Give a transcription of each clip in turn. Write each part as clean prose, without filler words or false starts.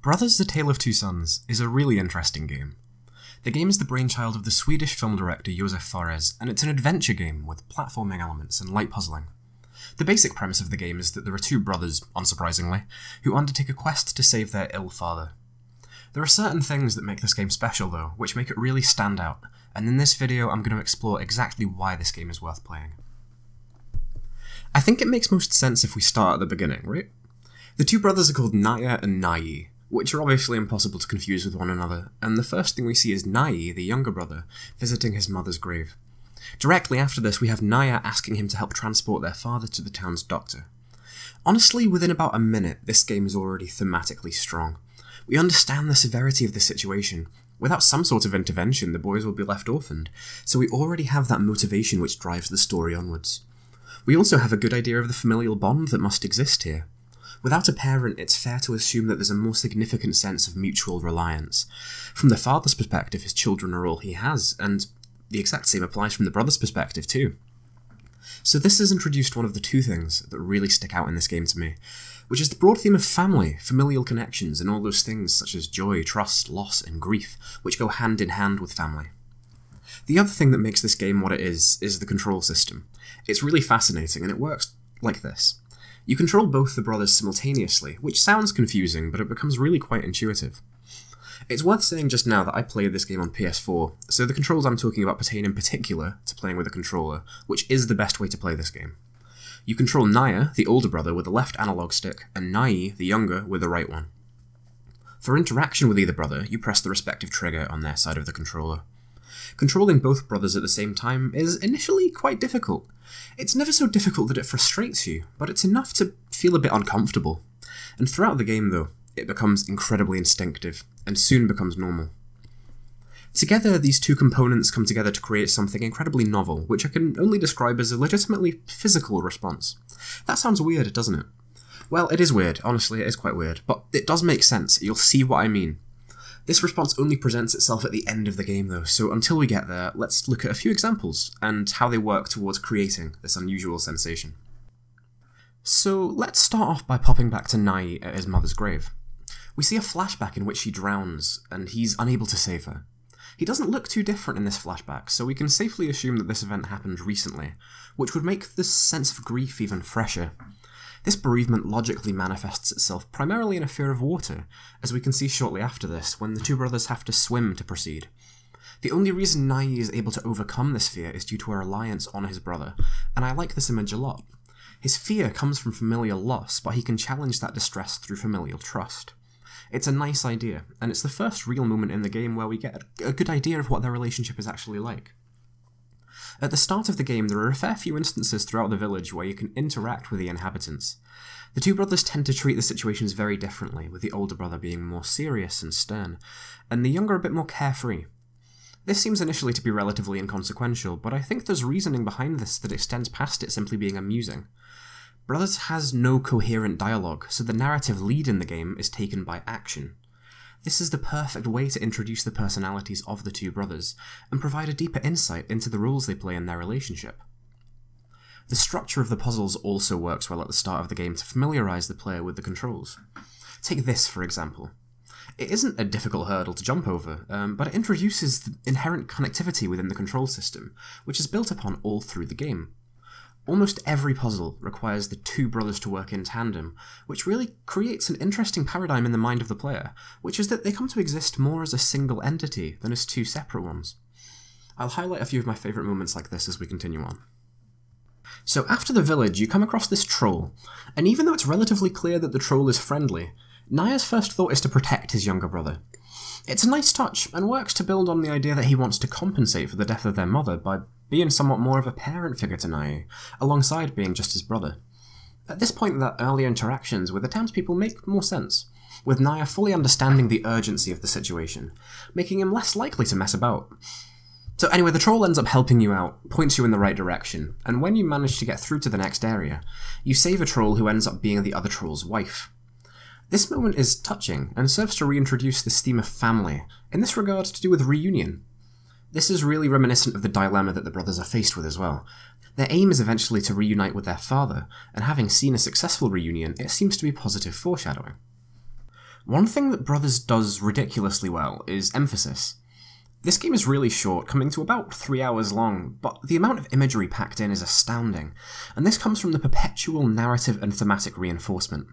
Brothers: A Tale of Two Sons is a really interesting game. The game is the brainchild of the Swedish film director Josef Fares, and it's an adventure game with platforming elements and light puzzling. The basic premise of the game is that there are two brothers, unsurprisingly, who undertake a quest to save their ill father. There are certain things that make this game special though, which make it really stand out, and in this video I'm going to explore exactly why this game is worth playing. I think it makes most sense if we start at the beginning, right? The two brothers are called Naya and Nai, which are obviously impossible to confuse with one another, and the first thing we see is Nai, the younger brother, visiting his mother's grave. Directly after this we have Naya asking him to help transport their father to the town's doctor. Honestly, within about a minute, this game is already thematically strong. We understand the severity of the situation. Without some sort of intervention, the boys will be left orphaned, so we already have that motivation which drives the story onwards. We also have a good idea of the familial bond that must exist here. Without a parent, it's fair to assume that there's a more significant sense of mutual reliance. From the father's perspective, his children are all he has, and the exact same applies from the brother's perspective too. So this has introduced one of the two things that really stick out in this game to me, which is the broad theme of family, familial connections, and all those things such as joy, trust, loss, and grief, which go hand in hand with family. The other thing that makes this game what it is the control system. It's really fascinating, and it works like this. You control both the brothers simultaneously, which sounds confusing, but it becomes really quite intuitive. It's worth saying just now that I played this game on PS4, so the controls I'm talking about pertain in particular to playing with a controller, which is the best way to play this game. You control Naya, the older brother, with the left analog stick, and Nai, the younger, with the right one. For interaction with either brother, you press the respective trigger on their side of the controller. Controlling both brothers at the same time is initially quite difficult. It's never so difficult that it frustrates you, but it's enough to feel a bit uncomfortable. And throughout the game though, it becomes incredibly instinctive, and soon becomes normal. Together, these two components come together to create something incredibly novel, which I can only describe as a legitimately physical response. That sounds weird, doesn't it? Well, it is weird, honestly it is quite weird, but it does make sense, you'll see what I mean. This response only presents itself at the end of the game though, so until we get there, let's look at a few examples, and how they work towards creating this unusual sensation. So let's start off by popping back to Nai at his mother's grave. We see a flashback in which she drowns, and he's unable to save her. He doesn't look too different in this flashback, so we can safely assume that this event happened recently, which would make this sense of grief even fresher. This bereavement logically manifests itself primarily in a fear of water, as we can see shortly after this, when the two brothers have to swim to proceed. The only reason Nai is able to overcome this fear is due to her reliance on his brother, and I like this image a lot. His fear comes from familial loss, but he can challenge that distress through familial trust. It's a nice idea, and it's the first real moment in the game where we get a good idea of what their relationship is actually like. At the start of the game, there are a fair few instances throughout the village where you can interact with the inhabitants. The two brothers tend to treat the situations very differently, with the older brother being more serious and stern, and the younger a bit more carefree. This seems initially to be relatively inconsequential, but I think there's reasoning behind this that extends past it simply being amusing. Brothers has no coherent dialogue, so the narrative lead in the game is taken by action. This is the perfect way to introduce the personalities of the two brothers, and provide a deeper insight into the roles they play in their relationship. The structure of the puzzles also works well at the start of the game to familiarise the player with the controls. Take this, for example. It isn't a difficult hurdle to jump over, but it introduces the inherent connectivity within the control system, which is built upon all through the game. Almost every puzzle requires the two brothers to work in tandem, which really creates an interesting paradigm in the mind of the player, which is that they come to exist more as a single entity than as two separate ones. I'll highlight a few of my favourite moments like this as we continue on. So after the village, you come across this troll, and even though it's relatively clear that the troll is friendly, Naya's first thought is to protect his younger brother. It's a nice touch, and works to build on the idea that he wants to compensate for the death of their mother by being somewhat more of a parent figure to Naya, alongside being just his brother. At this point, the earlier interactions with the townspeople make more sense, with Naya fully understanding the urgency of the situation, making him less likely to mess about. So anyway, the troll ends up helping you out, points you in the right direction, and when you manage to get through to the next area, you save a troll who ends up being the other troll's wife. This moment is touching, and serves to reintroduce this theme of family, in this regard to do with reunion. This is really reminiscent of the dilemma that the brothers are faced with as well. Their aim is eventually to reunite with their father, and having seen a successful reunion, it seems to be positive foreshadowing. One thing that Brothers does ridiculously well is emphasis. This game is really short, coming to about 3 hours long, but the amount of imagery packed in is astounding, and this comes from the perpetual narrative and thematic reinforcement.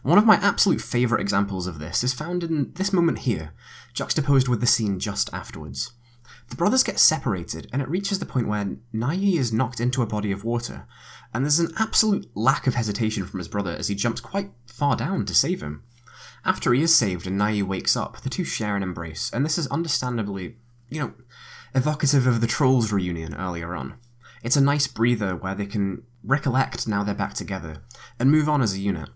One of my absolute favourite examples of this is found in this moment here, juxtaposed with the scene just afterwards. The brothers get separated, and it reaches the point where Nai is knocked into a body of water, and there's an absolute lack of hesitation from his brother as he jumps quite far down to save him. After he is saved and Nai wakes up, the two share an embrace, and this is understandably, evocative of the Trolls reunion earlier on. It's a nice breather where they can recollect now they're back together, and move on as a unit.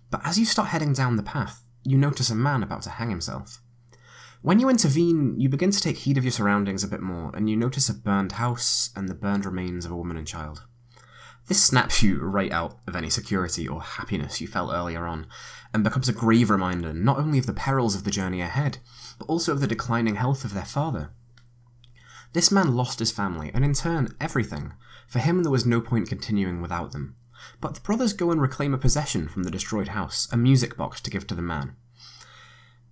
But as you start heading down the path, you notice a man about to hang himself. When you intervene, you begin to take heed of your surroundings a bit more, and you notice a burned house and the burned remains of a woman and child. This snaps you right out of any security or happiness you felt earlier on, and becomes a grave reminder not only of the perils of the journey ahead, but also of the declining health of their father. This man lost his family, and in turn, everything. For him there was no point continuing without them. But the brothers go and reclaim a possession from the destroyed house, a music box to give to the man.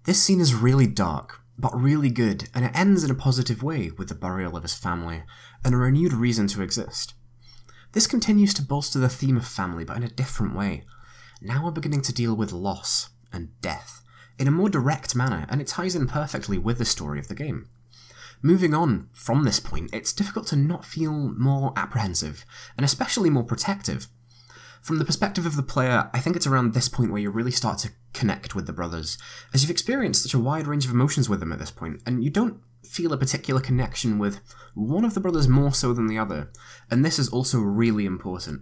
This scene is really dark, but really good, and it ends in a positive way with the burial of his family, and a renewed reason to exist. This continues to bolster the theme of family, but in a different way. Now we're beginning to deal with loss and death in a more direct manner, and it ties in perfectly with the story of the game. Moving on from this point, it's difficult to not feel more apprehensive, and especially more protective. From the perspective of the player, I think it's around this point where you really start to connect with the brothers, as you've experienced such a wide range of emotions with them at this point, and you don't feel a particular connection with one of the brothers more so than the other, and this is also really important.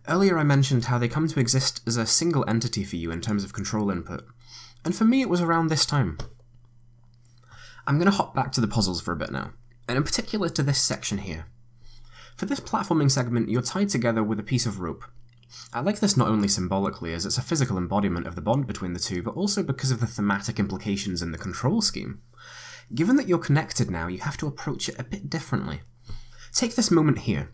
Earlier I mentioned how they come to exist as a single entity for you in terms of control input, and for me it was around this time. I'm going to hop back to the puzzles for a bit now, and in particular to this section here. For this platforming segment, you're tied together with a piece of rope. I like this not only symbolically as it's a physical embodiment of the bond between the two, but also because of the thematic implications in the control scheme. Given that you're connected now, you have to approach it a bit differently. Take this moment here.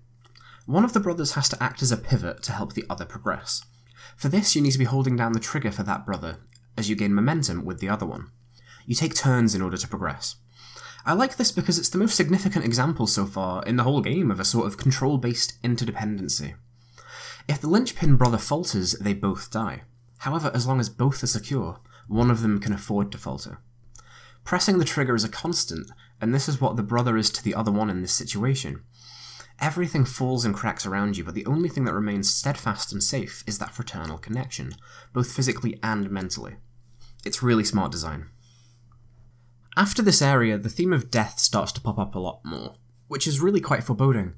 One of the brothers has to act as a pivot to help the other progress. For this, you need to be holding down the trigger for that brother, as you gain momentum with the other one. You take turns in order to progress. I like this because it's the most significant example so far in the whole game of a sort of control-based interdependency. If the linchpin brother falters, they both die. However, as long as both are secure, one of them can afford to falter. Pressing the trigger is a constant, and this is what the brother is to the other one in this situation. Everything falls and cracks around you, but the only thing that remains steadfast and safe is that fraternal connection, both physically and mentally. It's really smart design. After this area, the theme of death starts to pop up a lot more, which is really quite foreboding.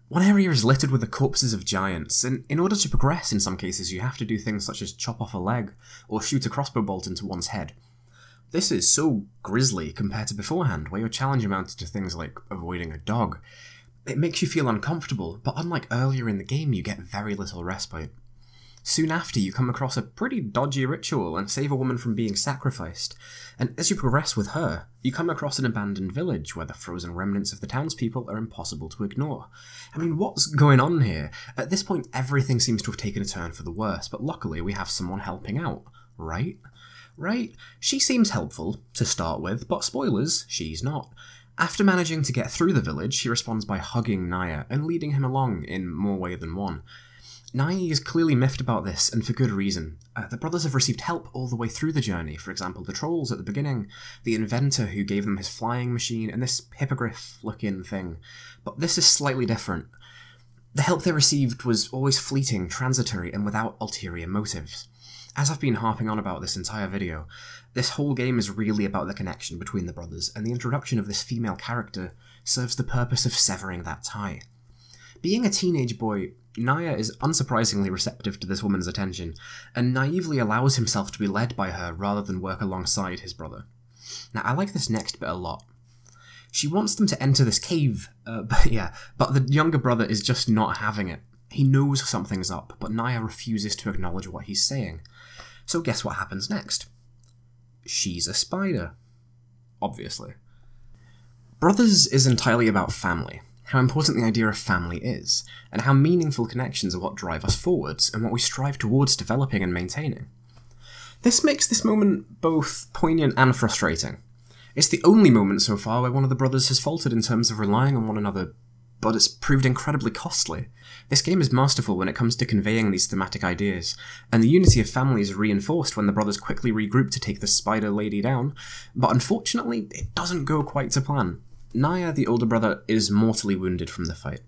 One area is littered with the corpses of giants, and in order to progress in some cases you have to do things such as chop off a leg, or shoot a crossbow bolt into one's head. This is so grisly compared to beforehand, where your challenge amounted to things like avoiding a dog. It makes you feel uncomfortable, but unlike earlier in the game you get very little respite. Soon after, you come across a pretty dodgy ritual and save a woman from being sacrificed, and as you progress with her, you come across an abandoned village where the frozen remnants of the townspeople are impossible to ignore. I mean, what's going on here? At this point, everything seems to have taken a turn for the worse, but luckily we have someone helping out, right? Right? She seems helpful, to start with, but spoilers, she's not. After managing to get through the village, she responds by hugging Naya and leading him along in more way than one. Naya is clearly miffed about this, and for good reason. The brothers have received help all the way through the journey, for example the trolls at the beginning, the inventor who gave them his flying machine, and this hippogriff-looking thing. But this is slightly different. The help they received was always fleeting, transitory, and without ulterior motives. As I've been harping on about this entire video, this whole game is really about the connection between the brothers, and the introduction of this female character serves the purpose of severing that tie. Being a teenage boy, Naya is unsurprisingly receptive to this woman's attention, and naively allows himself to be led by her rather than work alongside his brother. Now, I like this next bit a lot. She wants them to enter this cave, but the younger brother is just not having it. He knows something's up, but Naya refuses to acknowledge what he's saying. So guess what happens next? She's a spider. Obviously. Brothers is entirely about family, how important the idea of family is, and how meaningful connections are what drive us forwards, and what we strive towards developing and maintaining. This makes this moment both poignant and frustrating. It's the only moment so far where one of the brothers has faltered in terms of relying on one another, but it's proved incredibly costly. This game is masterful when it comes to conveying these thematic ideas, and the unity of family is reinforced when the brothers quickly regroup to take the spider lady down, but unfortunately it doesn't go quite to plan. Naya, the older brother, is mortally wounded from the fight.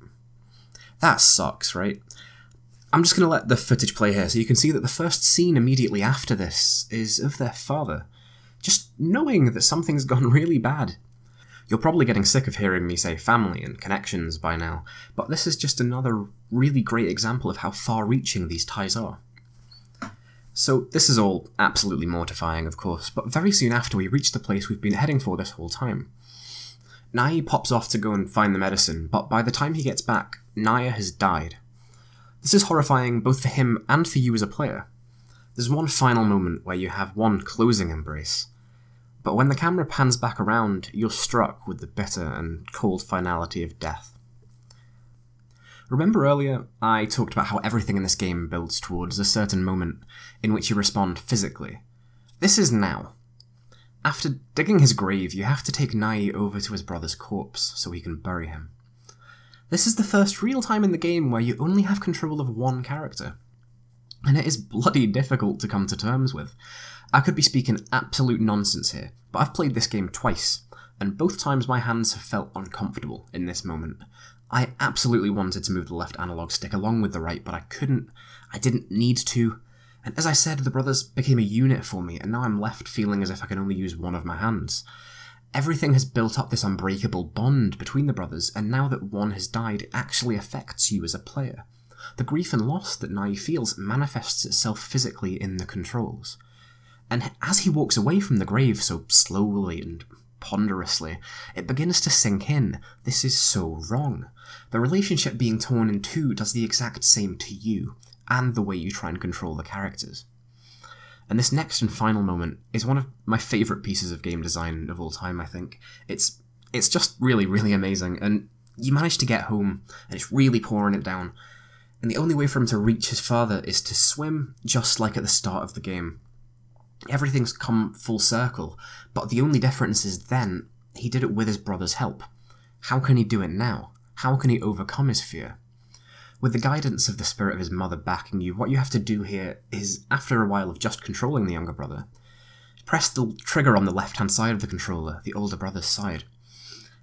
That sucks, right? I'm just going to let the footage play here so you can see that the first scene immediately after this is of their father, just knowing that something's gone really bad. You're probably getting sick of hearing me say family and connections by now, but this is just another really great example of how far-reaching these ties are. So this is all absolutely mortifying, of course, but very soon after we reach the place we've been heading for this whole time. Naya pops off to go and find the medicine, but by the time he gets back, Naya has died. This is horrifying both for him and for you as a player. There's one final moment where you have one closing embrace, but when the camera pans back around, you're struck with the bitter and cold finality of death. Remember earlier, I talked about how everything in this game builds towards a certain moment in which you respond physically. This is now. After digging his grave, you have to take Nai over to his brother's corpse so he can bury him. This is the first real time in the game where you only have control of one character, and it is bloody difficult to come to terms with. I could be speaking absolute nonsense here, but I've played this game twice, and both times my hands have felt uncomfortable in this moment. I absolutely wanted to move the left analog stick along with the right, but I couldn't. I didn't need to. And as I said, the brothers became a unit for me, and now I'm left feeling as if I can only use one of my hands. Everything has built up this unbreakable bond between the brothers, and now that one has died, it actually affects you as a player. The grief and loss that Nai feels manifests itself physically in the controls. And as he walks away from the grave so slowly and ponderously, it begins to sink in. This is so wrong. The relationship being torn in two does the exact same to you, and the way you try and control the characters. And this next and final moment is one of my favourite pieces of game design of all time, I think. It's just really, really amazing, and you manage to get home, and it's really pouring it down, and the only way for him to reach his father is to swim, just like at the start of the game. Everything's come full circle, but the only difference is then, he did it with his brother's help. How can he do it now? How can he overcome his fear? With the guidance of the spirit of his mother backing you, what you have to do here is, after a while of just controlling the younger brother, press the trigger on the left-hand side of the controller, the older brother's side.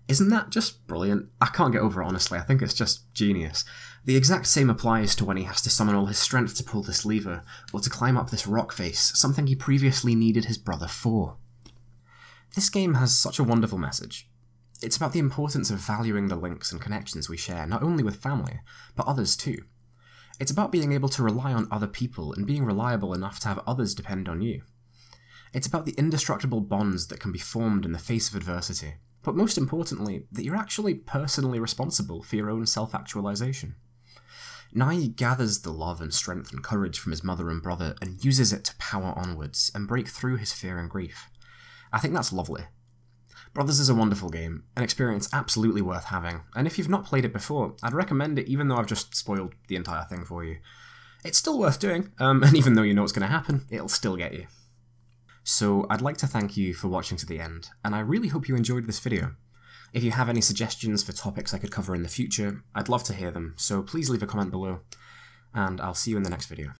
Isn't that just brilliant? I can't get over it, honestly. I think it's just genius. The exact same applies to when he has to summon all his strength to pull this lever, or to climb up this rock face, something he previously needed his brother for. This game has such a wonderful message. It's about the importance of valuing the links and connections we share, not only with family, but others too. It's about being able to rely on other people and being reliable enough to have others depend on you. It's about the indestructible bonds that can be formed in the face of adversity, but most importantly, that you're actually personally responsible for your own self-actualization. Nai gathers the love and strength and courage from his mother and brother and uses it to power onwards and break through his fear and grief. I think that's lovely. Brothers is a wonderful game, an experience absolutely worth having, and if you've not played it before, I'd recommend it even though I've just spoiled the entire thing for you. It's still worth doing, and even though you know what's going to happen, it'll still get you. So I'd like to thank you for watching to the end, and I really hope you enjoyed this video. If you have any suggestions for topics I could cover in the future, I'd love to hear them, so please leave a comment below, and I'll see you in the next video.